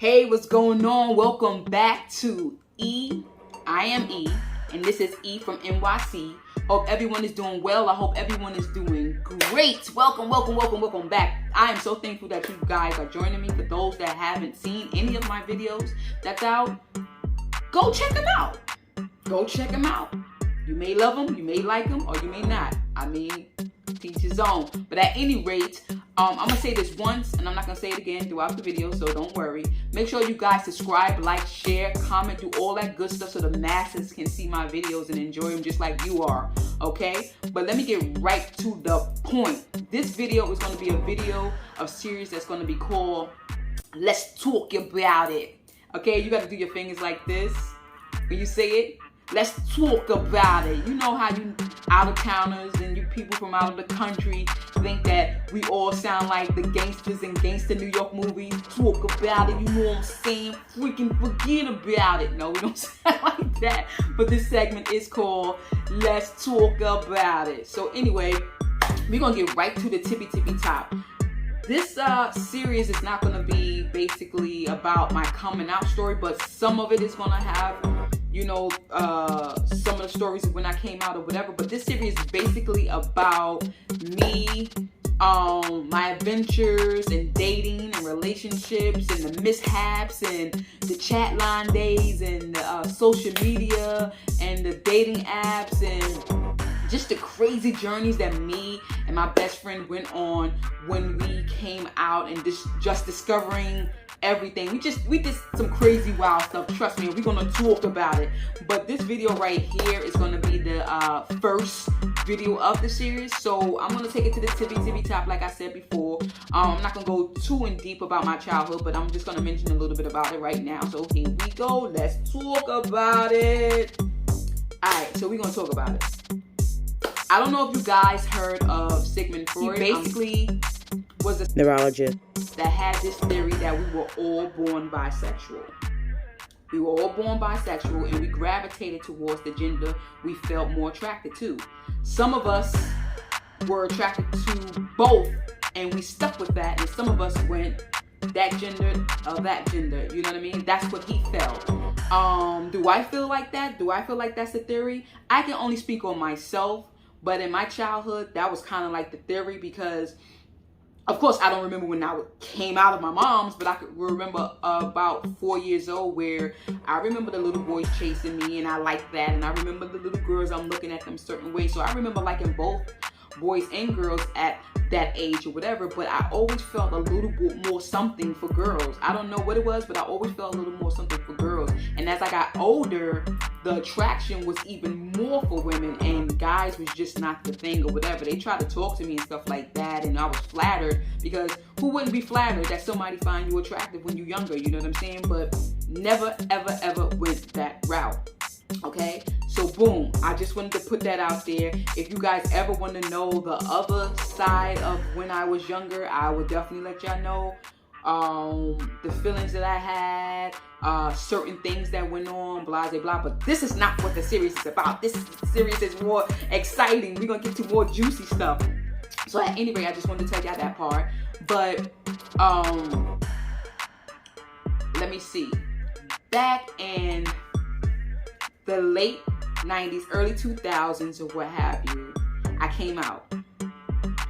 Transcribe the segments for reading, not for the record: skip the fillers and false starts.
Hey, what's going on? Welcome back to I am E, and this is E from NYC. Hope everyone is doing well. I hope everyone is doing great. Welcome back. I am so thankful that you guys are joining me. For those that haven't seen any of my videos that's out, go check them out. Go check them out. You may love them, you may like them, or you may not. I mean, teach his own. But at any rate, I'm going to say this once, and I'm not going to say it again throughout the video, so don't worry. Make sure you guys subscribe, like, share, comment, do all that good stuff so the masses can see my videos and enjoy them just like you are, okay? But let me get right to the point. This video is going to be a video of series that's going to be called Let's Talk About It, okay? You got to do your fingers like this when you say it. Let's talk about it. You know how you out-of-towners and you people from out of the country think that we all sound like the gangsters in gangster New York movies. Talk about it, you know what I'm saying? Freaking forget about it. No, we don't sound like that. But this segment is called Let's Talk About It. So anyway, we're going to get right to the tippy top. This series is not going to be basically about my coming out story, but some of it is going to have, you know, some of the stories of when I came out or whatever. But this series is basically about me, my adventures and dating and relationships and the mishaps and the chat line days and the social media and the dating apps and just the crazy journeys that me and my best friend went on when we came out and just discovering everything. We did some crazy wild stuff. Trust me, we're gonna talk about it. But this video right here is gonna be the first video of the series. So I'm gonna take it to the tippy top, like I said before. I'm not gonna go too in deep about my childhood, but I'm just gonna mention a little bit about it right now. So here we go. Let's talk about it. Alright, so we're gonna talk about it. I don't know if you guys heard of Sigmund Freud. He basically was a neurologist that had this theory that we were all born bisexual. We were all born bisexual and we gravitated towards the gender we felt more attracted to. Some of us were attracted to both and we stuck with that, and some of us went that gender or that gender. You know what I mean? That's what he felt. Do I feel like that? Do I feel like that's the theory? I can only speak on myself, but in my childhood, that was kind of like the theory because, of course, I don't remember when I came out of my mom's, but I could remember about 4 years old where I remember the little boys chasing me and I liked that. And I remember the little girls, I'm looking at them certain ways. So I remember liking both boys and girls at that age or whatever, but I always felt a little bit more something for girls. I don't know what it was, but I always felt a little more something for girls. And as I got older, the attraction was even more for women, and guys was just not the thing or whatever. They tried to talk to me and stuff like that, and I was flattered because who wouldn't be flattered that somebody find you attractive when you're younger, you know what I'm saying? But never, ever went that route. Okay, so boom, I just wanted to put that out there. If you guys ever want to know the other side of when I was younger, I would definitely let y'all know the feelings that I had, certain things that went on, blah blah blah. But this is not what the series is about. This series is more exciting. We're gonna get to more juicy stuff. So at any rate, I just wanted to tell y'all that part. But let me see. Back in the late 90s, early 2000s, or what have you, I came out.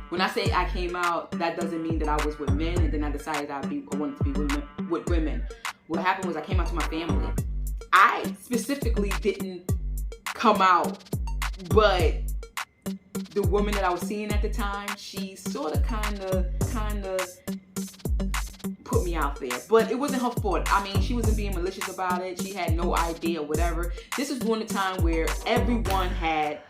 When I say I came out, that doesn't mean that I was with men and then I decided I wanted to be with women. What happened was I came out to my family. I specifically didn't come out, but the woman that I was seeing at the time, she sort of kind of put me out there, but it wasn't her fault. I mean, she wasn't being malicious about it. She had no idea or whatever. This is during the time where everyone had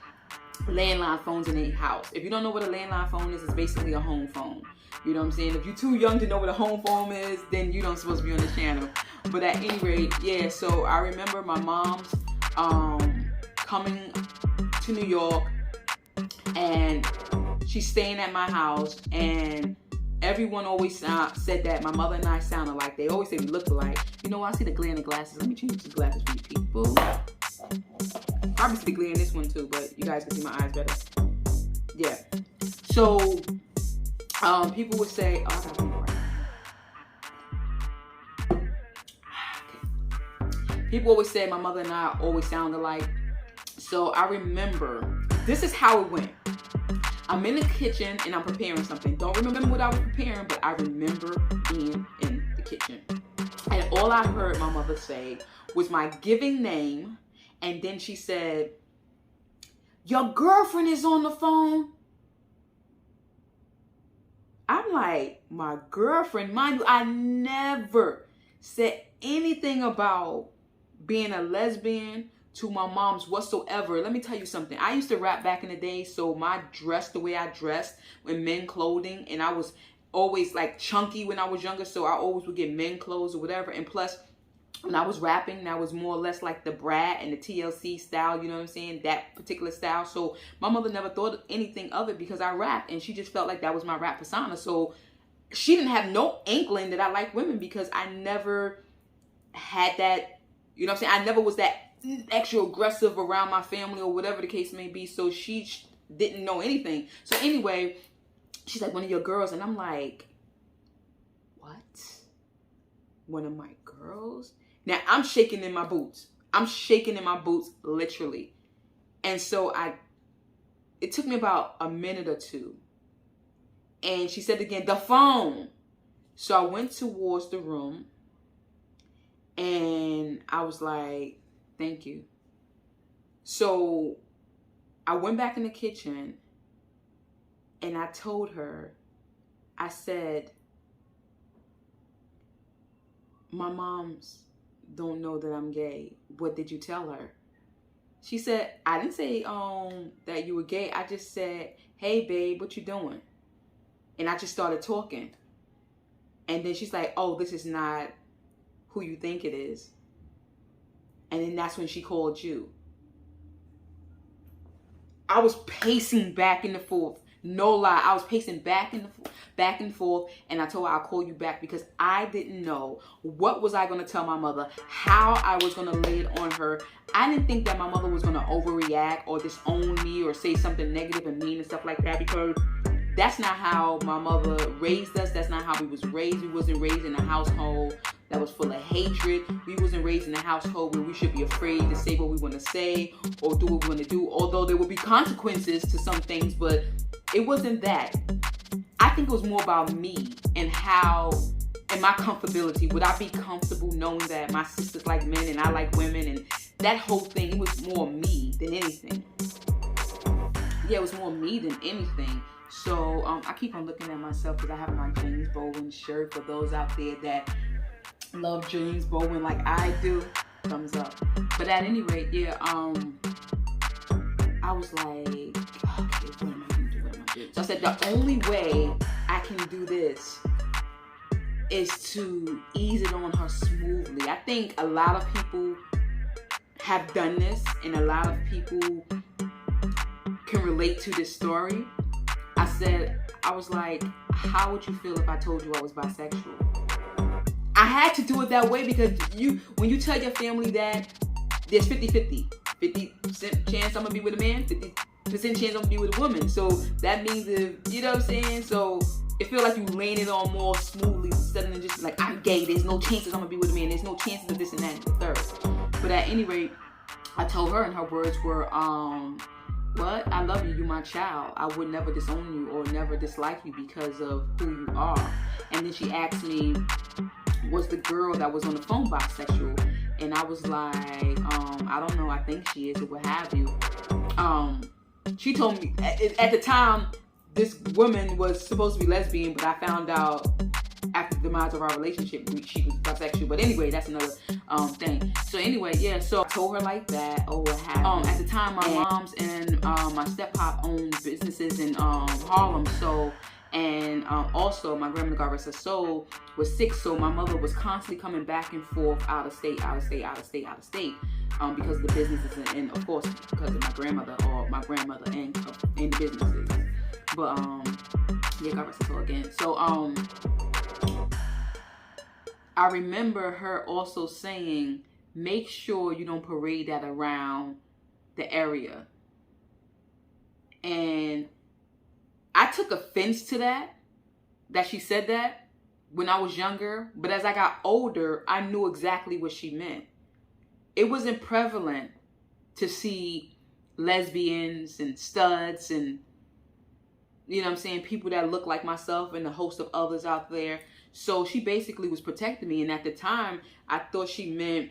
landline phones in their house. If you don't know what a landline phone is, it's basically a home phone. You know what I'm saying? If you're too young to know what a home phone is, then you don't supposed to be on the channel. But at any rate, yeah, so I remember my mom's coming to New York, and she's staying at my house, and everyone always said that my mother and I sound alike. They always say we look alike. You know, I see the glare in the glasses. Let me change these glasses for you people. Probably see the glare in this one too, but you guys can see my eyes better. Yeah. So, people would say, oh, I gotta be right. people always say my mother and I always sound alike. So I remember, this is how it went. I'm in the kitchen and I'm preparing something. Don't remember what I was preparing, but I remember being in the kitchen. And all I heard my mother say was my giving name. And then she said, "Your girlfriend is on the phone." I'm like, my girlfriend? Mind you, I never said anything about being a lesbian to my mom's whatsoever. Let me tell you something. I used to rap back in the day, so my dress, the way I dressed with men clothing, and I was always like chunky when I was younger, so I always would get men clothes or whatever. And plus, when I was rapping, that was more or less like the Brat and the TLC style, you know what I'm saying? That particular style. So my mother never thought anything of it because I rapped, and she just felt like that was my rap persona. So she didn't have no inkling that I like women because I never had that, you know what I'm saying? I never was that extra aggressive around my family or whatever the case may be. So she didn't know anything. So anyway, she's like, "One of your girls." And I'm like, what? One of my girls? Now I'm shaking in my boots. I'm shaking in my boots, literally. And so it took me about a minute or two. And she said again, "The phone." So I went towards the room and I was like, "Thank you." So I went back in the kitchen and I told her, I said, "My mom's don't know that I'm gay. What did you tell her?" She said, "I didn't say that you were gay. I just said, 'Hey babe, what you doing?'" And I just started talking. And then she's like, "Oh, this is not who you think it is." And then that's when she called you. I was pacing back and forth. No lie. I was pacing back and forth. And I told her I'll call you back because I didn't know what was I going to tell my mother, how I was going to lay it on her. I didn't think that my mother was going to overreact or disown me or say something negative and mean and stuff like that, because that's not how my mother raised us. That's not how we was raised. We wasn't raised in a household that was full of hatred. We wasn't raised in a household where we should be afraid to say what we want to say or do what we want to do, although there would be consequences to some things, but it wasn't that. I think it was more about me and how, and my comfortability. Would I be comfortable knowing that my sisters like men and I like women, and that whole thing? It was more me than anything. Yeah, it was more me than anything. So I keep on looking at myself because I have my James Bowen shirt. For those out there that love James Bowen like I do, thumbs up. But at any rate, yeah, I was like, okay, what am I gonna do? So I said, the only way I can do this is to ease it on her smoothly. I think a lot of people have done this, and a lot of people can relate to this story. I was like, how would you feel if I told you I was bisexual? I had to do it that way because when you tell your family that there's 50-50, 50% chance I'm going to be with a man, 50% chance I'm going to be with a woman. So that means you know what I'm saying? So it feels like you laying it on more smoothly instead of just like, I'm gay, there's no chances I'm going to be with a man, there's no chances of this and that and the third. But at any rate, I told her, and her words were, "What? I love you. You're my child. I would never disown you or never dislike you because of who you are." And then she asked me, was the girl that was on the phone bisexual? And I was like, I don't know. I think she is, or what have you. She told me at the time this woman was supposed to be lesbian, but I found out after the demise of our relationship she was bisexual. But anyway, that's another thing. So anyway, yeah. So I told her like that. Oh, what happened? At the time, my mom's and my step-pop owned businesses in Harlem. So. And also, my grandmother, God rest her soul, was sick, so my mother was constantly coming back and forth out of state, because of the businesses, and of course, because of my grandmother and the businesses. But, yeah, God rest her soul again. So, I remember her also saying, make sure you don't parade that around the area. And I took offense to that she said that when I was younger. But as I got older, I knew exactly what she meant. it wasn't prevalent to see lesbians and studs and, you know what I'm saying, people that look like myself and a host of others out there. So she basically was protecting me. And at the time, I thought she meant,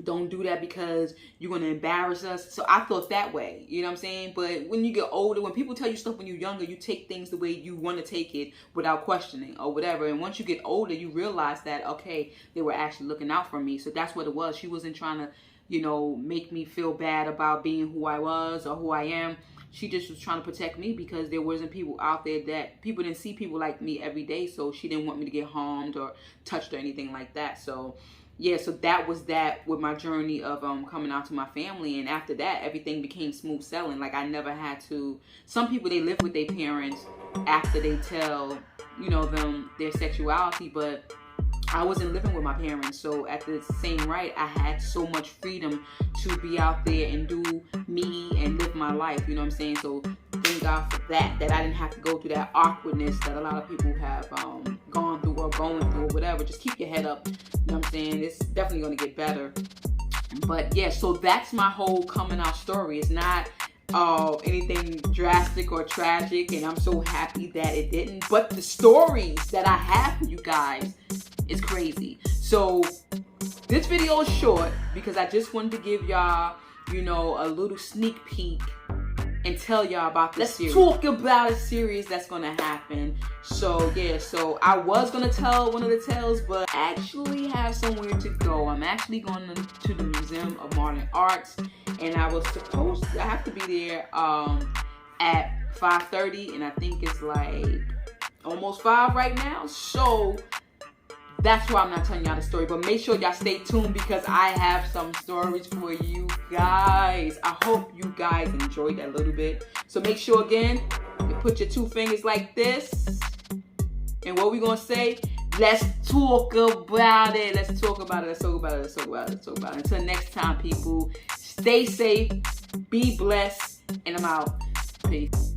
don't do that because you're going to embarrass us. So I thought that way, you know what I'm saying? But when you get older, when people tell you stuff when you're younger, you take things the way you want to take it without questioning or whatever. And once you get older, you realize that, okay, they were actually looking out for me. So that's what it was. She wasn't trying to, you know, make me feel bad about being who I was or who I am. She just was trying to protect me because there wasn't people out there that, people didn't see people like me every day. So she didn't want me to get harmed or touched or anything like that. So yeah, so that was that with my journey of coming out to my family. And after that, everything became smooth sailing. Like I never had to, some people, they live with their parents after they tell, you know, them their sexuality, but I wasn't living with my parents. So at the same right, I had so much freedom to be out there and do me and live my life, you know what I'm saying? So thank God for that I didn't have to go through that awkwardness that a lot of people have gone through or going through or whatever. Just keep your head up, you know what I'm saying? It's definitely going to get better. But yeah, so that's my whole coming out story. It's not anything drastic or tragic, and I'm so happy that it didn't. But the stories that I have for you guys is crazy. So this video is short because I just wanted to give y'all, you know, a little sneak peek and tell y'all about this series. Talk about a series that's gonna happen. So yeah, so I was gonna tell one of the tales, but I actually have somewhere to go. I'm actually going to the Museum of Modern Arts, and I have to be there at 5:30, and I think it's like almost 5 right now. So that's why I'm not telling y'all the story, but make sure y'all stay tuned because I have some stories for you guys. I hope you guys enjoyed that a little bit. So make sure, again, you put your 2 fingers like this. And what we gonna say? Let's talk about it. Let's talk about it. Let's talk about it. Let's talk about it. Let's talk about it. Until next time, people, stay safe, be blessed, and I'm out. Peace.